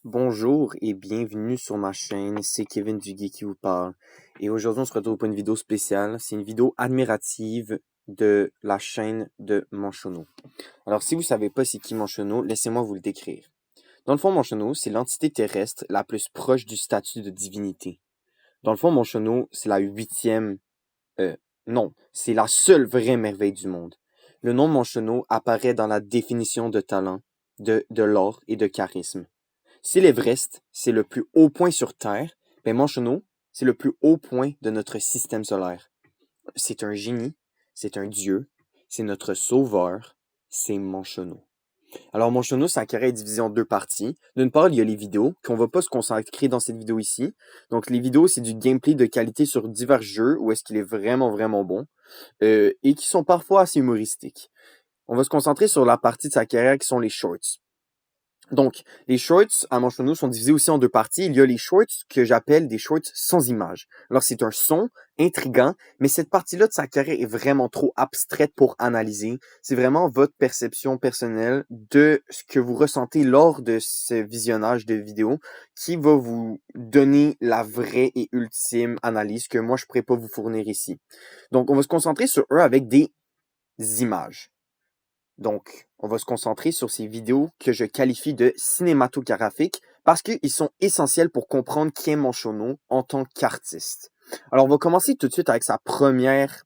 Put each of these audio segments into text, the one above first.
Bonjour et bienvenue sur ma chaîne, c'est Kevin Duguay qui vous parle. Et aujourd'hui, on se retrouve pour une vidéo spéciale. C'est une vidéo admirative de la chaîne de Manchono. Alors, si vous savez pas c'est qui Manchono, laissez-moi vous le décrire. Dans le fond, Manchono, c'est l'entité terrestre la plus proche du statut de divinité. Dans le fond, Manchono, c'est la huitième... non, c'est la seule vraie merveille du monde. Le nom Manchono apparaît dans la définition de talent, de l'or et de charisme. Si l'Everest, c'est le plus haut point sur Terre, ben Manchono, c'est le plus haut point de notre système solaire. C'est un génie, c'est un dieu, c'est notre sauveur, c'est Manchono. Alors Manchono, sa carrière est divisée en deux parties. D'une part, il y a les vidéos, qu'on va pas se concentrer dans cette vidéo ici. Donc les vidéos, c'est du gameplay de qualité sur divers jeux, où est-ce qu'il est vraiment bon, et qui sont parfois assez humoristiques. On va se concentrer sur la partie de sa carrière qui sont les shorts. Donc, les shorts à Manchono sont divisés aussi en deux parties. Il y a les shorts que j'appelle des shorts sans image. Alors, c'est un son intriguant, mais cette partie-là de sa carrière est vraiment trop abstraite pour analyser. C'est vraiment votre perception personnelle de ce que vous ressentez lors de ce visionnage de vidéo qui va vous donner la vraie et ultime analyse que moi, je pourrais pas vous fournir ici. Donc, on va se concentrer sur eux avec des images. Donc, on va se concentrer sur ces vidéos que je qualifie de cinématographiques parce qu'ils sont essentiels pour comprendre qui est Manchono en tant qu'artiste. Alors, on va commencer tout de suite avec sa première.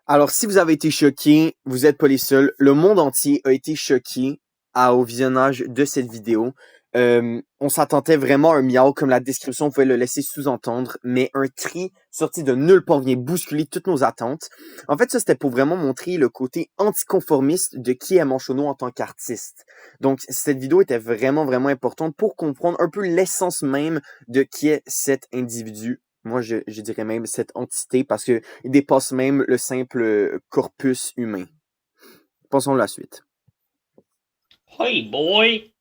Alors, si vous avez été choqué, vous n'êtes pas les seuls. Le monde entier a été choqué au visionnage de cette vidéo. On s'attendait vraiment à un miao, comme la description pouvait le laisser sous-entendre, mais un cri sorti de nulle part vient bousculer toutes nos attentes. En fait, ça, c'était pour vraiment montrer le côté anticonformiste de qui est Manchono en tant qu'artiste. Donc, cette vidéo était vraiment importante pour comprendre un peu l'essence même de qui est cet individu. Moi, je dirais même cette entité parce que il dépasse même le simple corpus humain. Passons à la suite. Hey boy!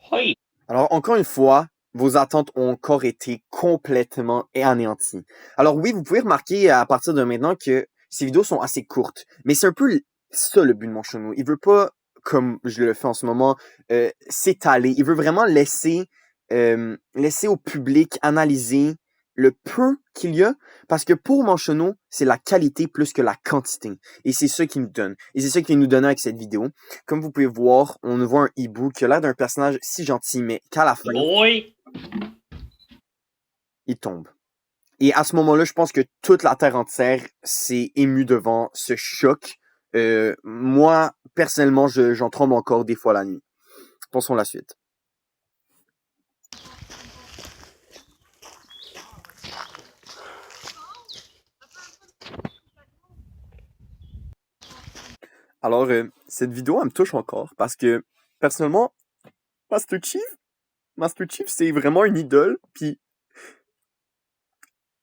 Hey! Alors, encore une fois, vos attentes ont encore été complètement anéanties. Alors oui, vous pouvez remarquer à partir de maintenant que ces vidéos sont assez courtes, mais c'est un peu ça le but de Manchono. Il veut pas, comme je le fais en ce moment, s'étaler. Il veut vraiment laisser au public analyser le peu qu'il y a, parce que pour Manchono, c'est la qualité plus que la quantité. Et c'est ça qu'il nous donne. Et c'est ça qu'il nous donne avec cette vidéo. Comme vous pouvez voir, on voit un hibou qui a l'air d'un personnage si gentil, mais qu'à la fin, Boy! il tombe. Et à ce moment-là, je pense que toute la terre entière s'est émue devant ce choc. Moi, personnellement, j'en tremble encore des fois la nuit. Pensons à la suite. Alors, cette vidéo, elle me touche encore parce que, personnellement, Master Chief, Master Chief, c'est vraiment une idole. Puis,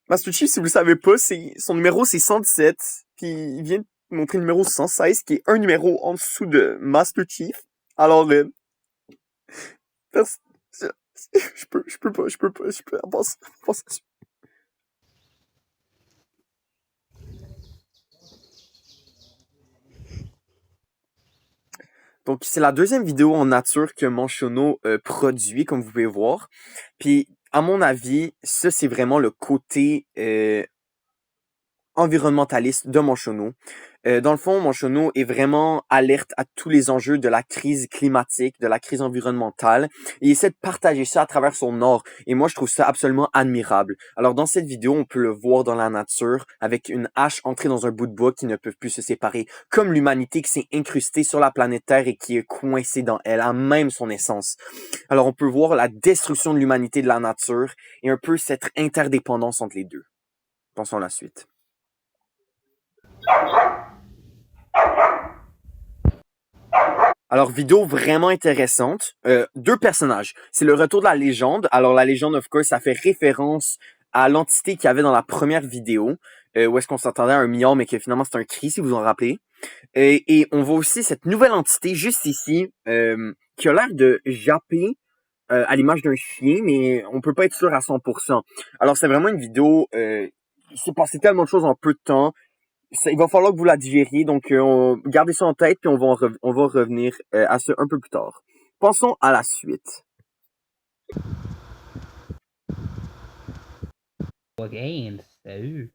Master Chief, si vous le savez pas, son numéro, c'est 117. Puis, il vient de montrer le numéro 116, qui est un numéro en dessous de Master Chief. Alors, pers- je, je peux avancer. Donc, c'est la deuxième vidéo en nature que Manchono produit, comme vous pouvez voir. Puis, à mon avis, ça, c'est vraiment le côté environnementaliste de Manchono. Dans le fond, Manchono est vraiment alerte à tous les enjeux de la crise climatique, de la crise environnementale, et il essaie de partager ça à travers son art. Et moi, je trouve ça absolument admirable. Alors, dans cette vidéo, on peut le voir dans la nature, avec une hache entrée dans un bout de bois qui ne peut plus se séparer, comme l'humanité qui s'est incrustée sur la planète Terre et qui est coincée dans elle, à même son essence. Alors, on peut voir la destruction de l'humanité de la nature et un peu cette interdépendance entre les deux. Pensons à la suite. Alors, vidéo vraiment intéressante. Deux personnages. C'est le retour de la légende. Alors, la légende, of course, ça fait référence à l'entité qu'il y avait dans la première vidéo, où est-ce qu'on s'attendait à un milliard, mais que finalement, c'est un cri, si vous en rappelez. Et on voit aussi cette nouvelle entité, juste ici, qui a l'air de japper à l'image d'un chien, mais on peut pas être sûr à 100%. Alors, c'est vraiment une vidéo il s'est passé tellement de choses en peu de temps. Il va falloir que vous la digériez, donc gardez ça en tête, puis on va revenir à ça un peu plus tard. Passons à la suite. Again, salut.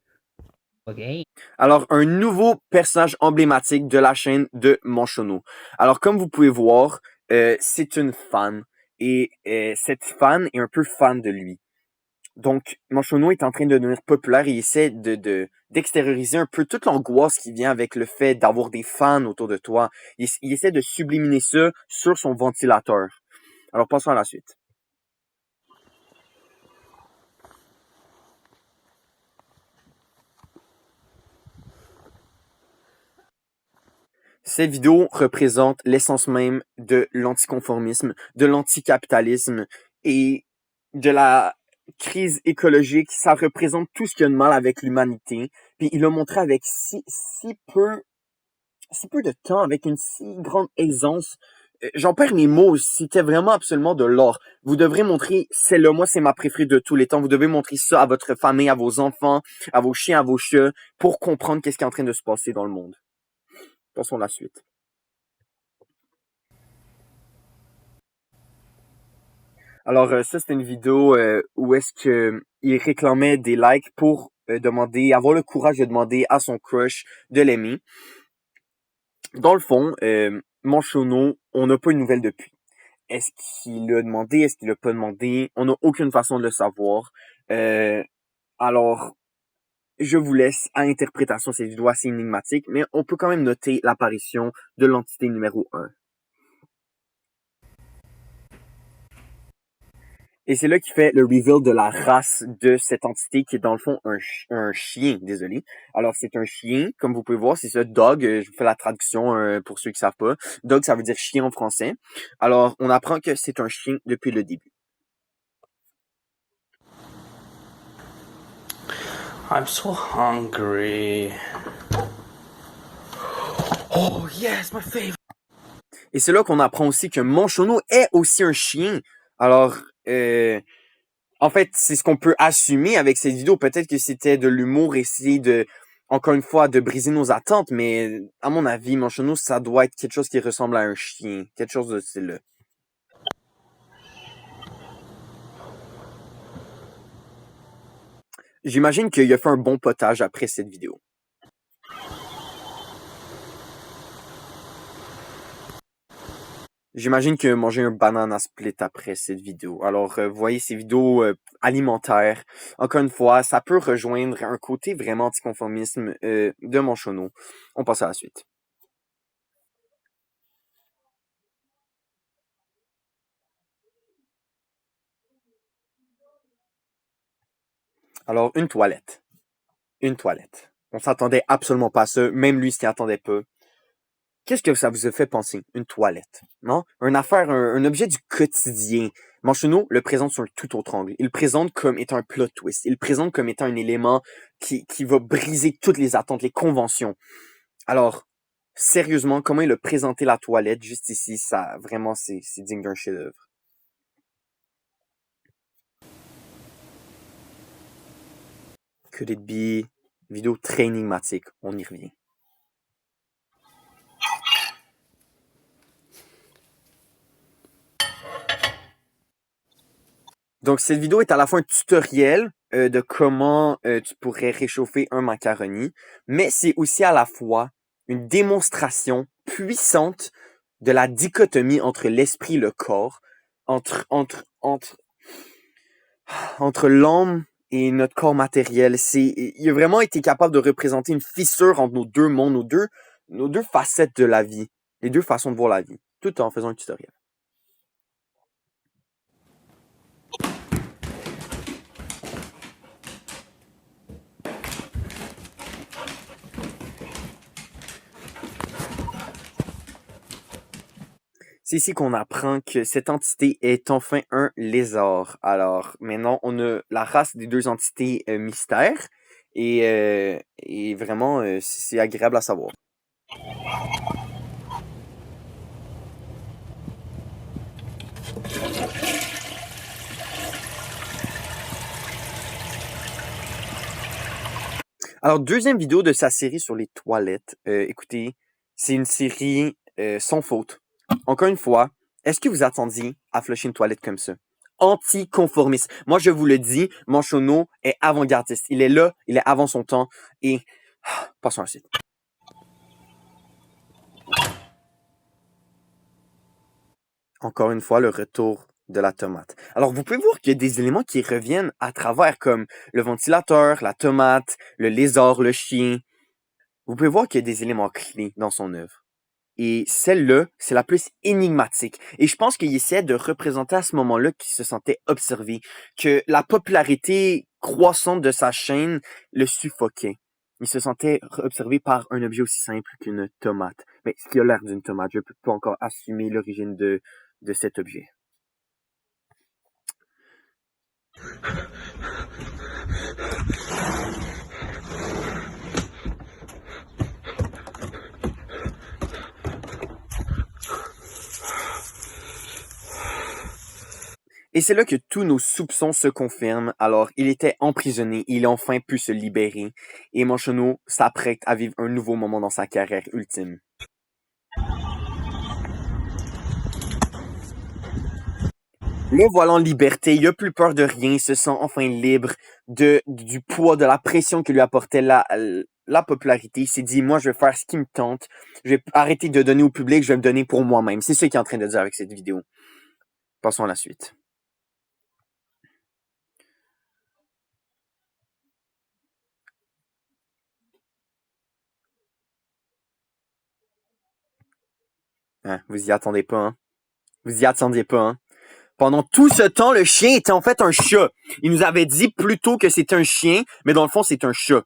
Again. Alors, un nouveau personnage emblématique de la chaîne de Manchono. Alors, comme vous pouvez voir, c'est une fan. Et cette fan est un peu fan de lui. Donc, Manchono est en train de devenir populaire et il essaie d'extérioriser un peu toute l'angoisse qui vient avec le fait d'avoir des fans autour de toi. Il essaie de subliminer ça sur son ventilateur. Alors, passons à la suite. Cette vidéo représente l'essence même de l'anticonformisme, de l'anticapitalisme et de la crise écologique. Ça représente tout ce qu'il y a de mal avec l'humanité. Puis il l'a montré avec si peu de temps, avec une si grande aisance. J'en perds mes mots. C'était vraiment absolument de l'or. Vous devrez montrer, celle-là, moi, c'est ma préférée de tous les temps. Vous devez montrer ça à votre famille, à vos enfants, à vos chiens, à vos chats, pour comprendre qu'est-ce qui est en train de se passer dans le monde. Passons à la suite. Alors, ça, c'était une vidéo où est-ce que il réclamait des likes pour avoir le courage de demander à son crush de l'aimer. Dans le fond, Manchono, on n'a pas une nouvelle depuis. Est-ce qu'il l'a demandé? Est-ce qu'il l'a pas demandé? On n'a aucune façon de le savoir. Alors, je vous laisse à interprétation cette vidéo assez énigmatique, mais on peut quand même noter l'apparition de l'entité numéro 1. Et c'est là qu'il fait le reveal de la race de cette entité qui est dans le fond un chien, désolé. Alors c'est un chien, comme vous pouvez voir, c'est ça, dog, je vous fais la traduction pour ceux qui savent pas. Dog, ça veut dire chien en français. Alors on apprend que c'est un chien depuis le début. I'm so hungry. Oh yes, my favorite. Et c'est là qu'on apprend aussi que Manchono est aussi un chien. Alors, en fait, c'est ce qu'on peut assumer avec cette vidéo. Peut-être que c'était de l'humour, essayer de, encore une fois, de briser nos attentes, mais à mon avis, Manchono, ça doit être quelque chose qui ressemble à un chien. Quelque chose de ce style-là. J'imagine qu'il a fait un bon potage après cette vidéo. J'imagine qu'il a mangé un banana split après cette vidéo. Alors, vous voyez, ces vidéos alimentaires, encore une fois, ça peut rejoindre un côté vraiment anticonformisme de Manchono. On passe à la suite. Alors, une toilette. Une toilette. On s'attendait absolument pas à ça. Même lui s'y attendait pas. Qu'est-ce que ça vous a fait penser? Une toilette, non? Une affaire, un objet du quotidien. Manchono le présente sur un tout autre angle. Il le présente comme étant un plot twist. Il le présente comme étant un élément qui va briser toutes les attentes, les conventions. Alors, sérieusement, comment il a présenté la toilette juste ici, ça, vraiment, c'est digne d'un chef-d'œuvre. Could it be? Vidéo très énigmatique. On y revient. Donc, cette vidéo est à la fois un tutoriel de comment tu pourrais réchauffer un macaroni, mais c'est aussi à la fois une démonstration puissante de la dichotomie entre l'esprit et le corps, entre l'âme et notre corps matériel. Il a vraiment été capable de représenter une fissure entre nos deux mondes, nos deux facettes de la vie, les deux façons de voir la vie, tout en faisant un tutoriel. C'est ici qu'on apprend que cette entité est enfin un lézard. Alors, maintenant, on a la race des deux entités mystères. Et vraiment, c'est agréable à savoir. Alors, deuxième vidéo de sa série sur les toilettes. Écoutez, c'est une série sans faute. Encore une fois, est-ce que vous attendiez à flusher une toilette comme ça? Anticonformiste. Moi, je vous le dis, Manchono est avant-gardiste. Il est là, il est avant son temps. Et passons à la suite. Encore une fois, le retour de la tomate. Alors, vous pouvez voir qu'il y a des éléments qui reviennent à travers, comme le ventilateur, la tomate, le lézard, le chien. Vous pouvez voir qu'il y a des éléments clés dans son œuvre. Et celle-là, c'est la plus énigmatique. Et je pense qu'il essaie de représenter à ce moment-là qu'il se sentait observé, que la popularité croissante de sa chaîne le suffoquait. Il se sentait observé par un objet aussi simple qu'une tomate. Mais ce qui a l'air d'une tomate, je ne peux pas encore assumer l'origine de cet objet. Et c'est là que tous nos soupçons se confirment. Alors, il était emprisonné, il a enfin pu se libérer. Et Manchono s'apprête à vivre un nouveau moment dans sa carrière ultime. Le voilà en liberté, il a plus peur de rien, il se sent enfin libre du poids, de la pression que lui apportait la popularité. Il s'est dit, moi, je vais faire ce qui me tente. Je vais arrêter de donner au public, je vais me donner pour moi-même. C'est ce qu'il est en train de dire avec cette vidéo. Passons à la suite. Hein, vous y attendez pas, hein? Vous y attendiez pas, hein? Pendant tout ce temps, le chien était en fait un chat. Il nous avait dit plutôt que c'était un chien, mais dans le fond, c'est un chat.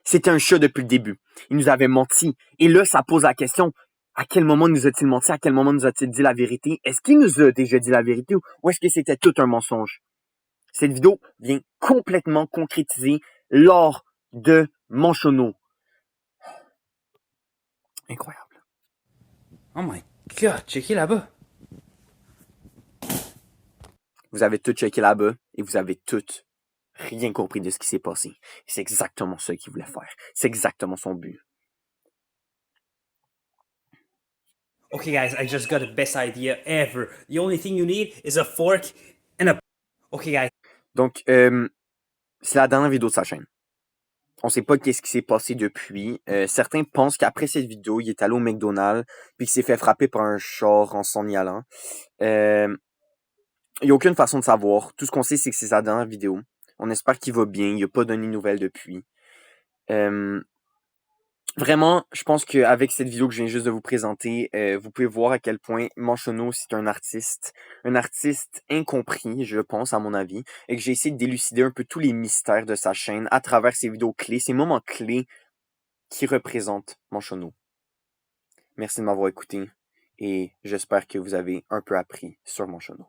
C'était un chat depuis le début. Il nous avait menti. Et là, ça pose la question, à quel moment nous a-t-il menti? À quel moment nous a-t-il dit la vérité? Est-ce qu'il nous a déjà dit la vérité ou est-ce que c'était tout un mensonge? Cette vidéo vient complètement concrétiser l'or de Manchono. Incroyable. Oh my god, checkez là-bas. Vous avez tout checké là-bas et vous avez tout rien compris de ce qui s'est passé. C'est exactement ce qu'il voulait faire. C'est exactement son but. Okay, guys, I just got the best idea ever. The only thing you need is a fork and a. Okay, guys. Donc, c'est la dernière vidéo de sa chaîne. On sait pas qu'est-ce qui s'est passé depuis. Certains pensent qu'après cette vidéo, il est allé au McDonald's puis qu'il s'est fait frapper par un char en s'en y allant. Il n'y a aucune façon de savoir. Tout ce qu'on sait, c'est que c'est sa dernière vidéo. On espère qu'il va bien. Il n'a pas donné de nouvelles depuis. Vraiment, je pense qu'avec cette vidéo que je viens juste de vous présenter, vous pouvez voir à quel point Manchono, c'est un artiste incompris, je pense, à mon avis, et que j'ai essayé de délucider un peu tous les mystères de sa chaîne à travers ces vidéos clés, ces moments clés qui représentent Manchono. Merci de m'avoir écouté, et j'espère que vous avez un peu appris sur Manchono.